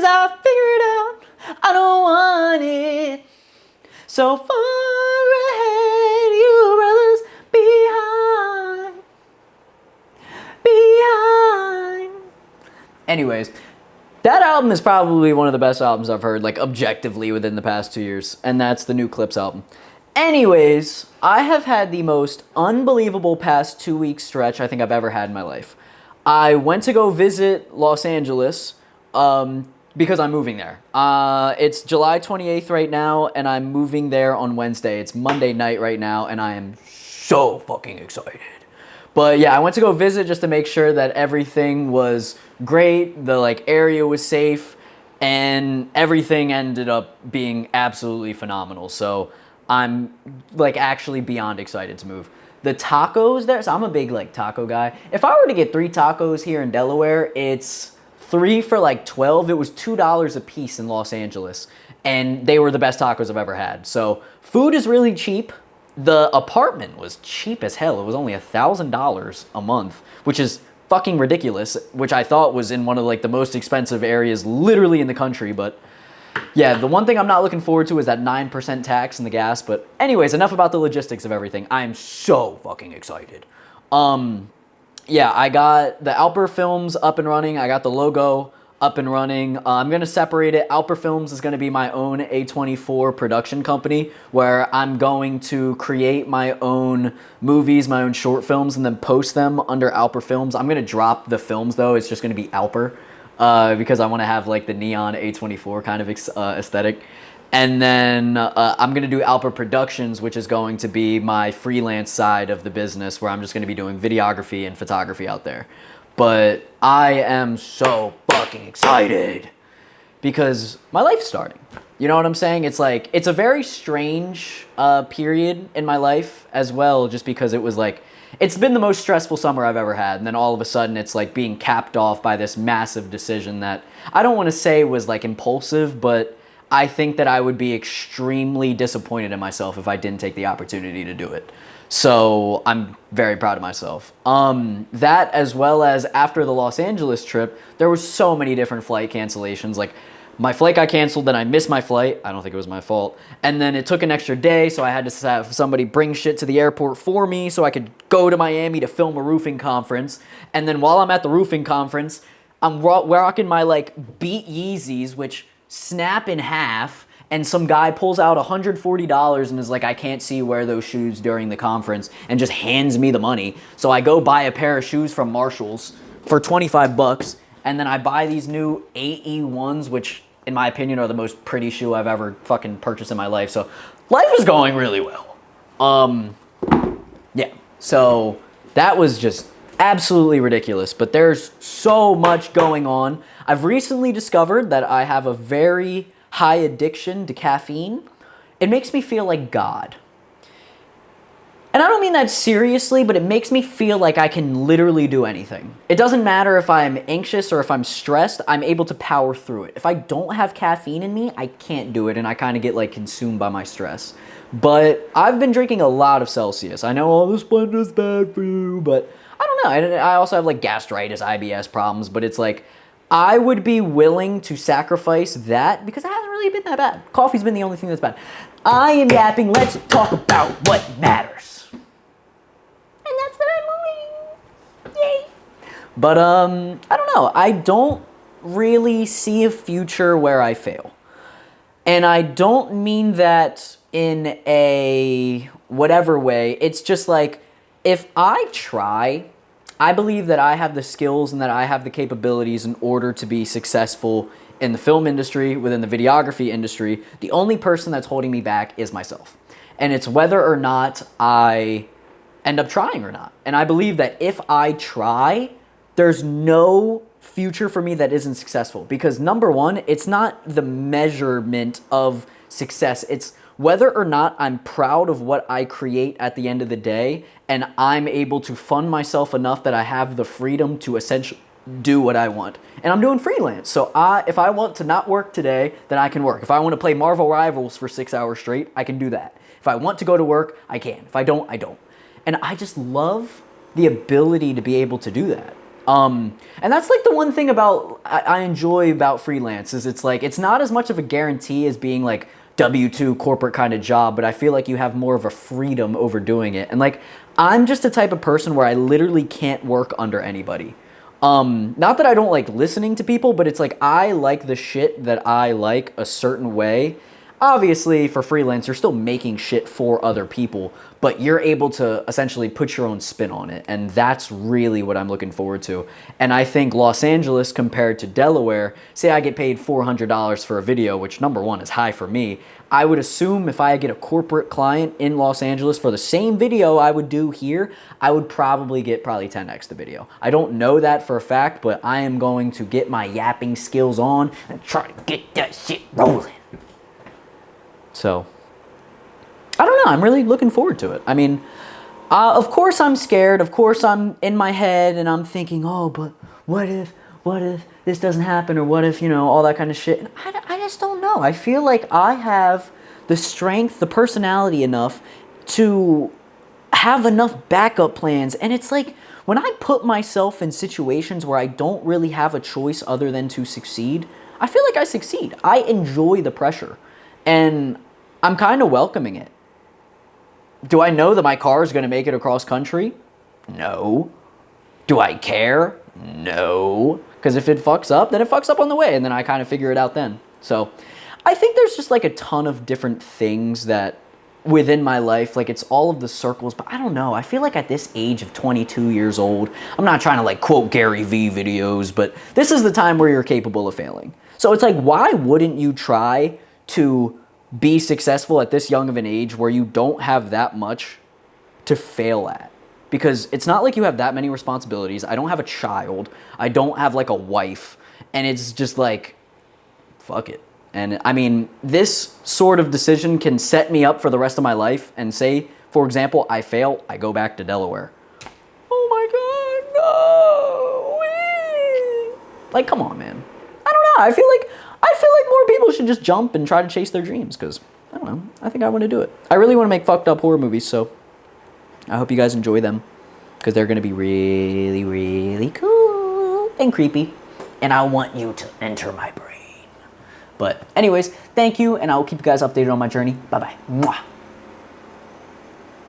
'cause I figured out I don't want it. So far ahead, you brothers behind. Anyways, that album is probably one of the best albums I've heard, like objectively, within the past 2 years, and that's the new Clips album. Anyways, I have had the most unbelievable past 2 week stretch I think I've ever had in my life. I went to go visit Los Angeles because I'm moving there. It's July 28th right now, and I'm moving there on Wednesday. It's Monday night right now, and I am so fucking excited. But yeah, I went to go visit just to make sure that everything was great, the like area was safe, and everything ended up being absolutely phenomenal. So I'm like actually beyond excited to move. The tacos there, so I'm a big like taco guy. If I were to get 3 tacos here in Delaware, it's 3 for like 12. It was $2 a piece in Los Angeles, and they were the best tacos I've ever had. So food is really cheap. The apartment was cheap as hell. It was only $1,000 a month, which is fucking ridiculous, which I thought was in one of like the most expensive areas literally in the country. But yeah, the one thing I'm not looking forward to is that 9% tax in the gas. But anyways, enough about the logistics of everything. I'm so fucking excited. Yeah, I got the Alper Films up and running. I got the logo up and running. I'm going to separate it. Alper Films is going to be my own A24 production company where I'm going to create my own movies, my own short films, and then post them under Alper Films. I'm going to drop the films, though. It's just going to be Alper because I want to have like the neon A24 kind of aesthetic. And then I'm going to do Alper Productions, which is going to be my freelance side of the business where I'm just going to be doing videography and photography out there. But I am so fucking excited because my life's starting. You know what I'm saying? It's like, it's a very strange period in my life as well, just because it was like, it's been the most stressful summer I've ever had. And then all of a sudden it's like being capped off by this massive decision that I don't want to say was like impulsive, but I think that I would be extremely disappointed in myself if I didn't take the opportunity to do it. So I'm very proud of myself. That as well as after the Los Angeles trip, there were so many different flight cancellations. Like my flight got canceled, then I missed my flight. I don't think it was my fault. And then it took an extra day, so I had to have somebody bring shit to the airport for me so I could go to Miami to film a roofing conference. And then while I'm at the roofing conference, I'm rocking my like Beat Yeezys, which snap in half, and some guy pulls out $140 and is like, I can't see you wear those shoes during the conference, and just hands me the money. So I go buy a pair of shoes from Marshall's for 25 bucks, and then I buy these new AE1s, which in my opinion are the most pretty shoe I've ever fucking purchased in my life. So life is going really well. Yeah, so that was just absolutely ridiculous, but there's so much going on. I've recently discovered that I have a very high addiction to caffeine. It makes me feel like God. And I don't mean that seriously, but it makes me feel like I can literally do anything. It doesn't matter if I'm anxious or if I'm stressed, I'm able to power through it. If I don't have caffeine in me, I can't do it, and I kind of get like consumed by my stress. But I've been drinking a lot of Celsius. I know all this blend is bad for you, but I don't know. I also have like gastritis, IBS problems, but it's like, I would be willing to sacrifice that because it hasn't really been that bad. Coffee's been the only thing that's bad. I am yapping. Let's talk about what matters. And that's what I'm doing. Yay. But I don't know. I don't really see a future where I fail. And I don't mean that in a whatever way. It's just like, if I try, I believe that I have the skills and that I have the capabilities in order to be successful in the film industry, within the videography industry. The only person that's holding me back is myself. And it's whether or not I end up trying or not. And I believe that if I try, there's no future for me that isn't successful. Because number one, it's not the measurement of success. It's whether or not I'm proud of what I create at the end of the day, and I'm able to fund myself enough that I have the freedom to essentially do what I want. And I'm doing freelance. So if I want to not work today, then I can work. If I want to play Marvel Rivals for 6 hours straight, I can do that. If I want to go to work, I can. If I don't, I don't. And I just love the ability to be able to do that. And that's like the one thing about I enjoy about freelance is it's like it's not as much of a guarantee as being like W-2 corporate kind of job, but I feel like you have more of a freedom over doing it. And like I'm just a type of person where I literally can't work under anybody. Not that I don't like listening to people, but it's like I like the shit that I like a certain way. Obviously, for freelance, you're still making shit for other people, but you're able to essentially put your own spin on it, and that's really what I'm looking forward to. And I think Los Angeles compared to Delaware, say I get paid $400 for a video, which number one is high for me, I would assume if I get a corporate client in Los Angeles for the same video I would do here, I would probably get 10x the video. I don't know that for a fact, but I am going to get my yapping skills on and try to get that shit rolling. So, I don't know. I'm really looking forward to it. I mean, of course I'm scared. Of course I'm in my head and I'm thinking, oh, but what if this doesn't happen? Or what if, you know, all that kind of shit. And I just don't know. I feel like I have the strength, the personality enough to have enough backup plans. And it's like when I put myself in situations where I don't really have a choice other than to succeed, I feel like I succeed. I enjoy the pressure. And I'm kind of welcoming it. Do I know that my car is going to make it across country? No. Do I care? No. Because if it fucks up, then it fucks up on the way, and then I kind of figure it out then. So I think there's just like a ton of different things that within my life, like it's all of the circles, but I don't know. I feel like at this age of 22 years old, I'm not trying to like quote Gary Vee videos, but this is the time where you're capable of failing. So it's like, why wouldn't you try to be successful at this young of an age where you don't have that much to fail at? Because it's not like you have that many responsibilities. I don't have a child. I don't have like a wife. And it's just like, fuck it. And I mean, this sort of decision can set me up for the rest of my life. And say, for example, I fail, I go back to Delaware. Oh my God, no. Like, come on, man. I don't know. I feel like more people should just jump and try to chase their dreams because, I don't know, I think I want to do it. I really want to make fucked up horror movies, so I hope you guys enjoy them because they're going to be really, really cool and creepy, and I want you to enter my brain. But anyways, thank you, and I will keep you guys updated on my journey. Bye-bye. Mwah.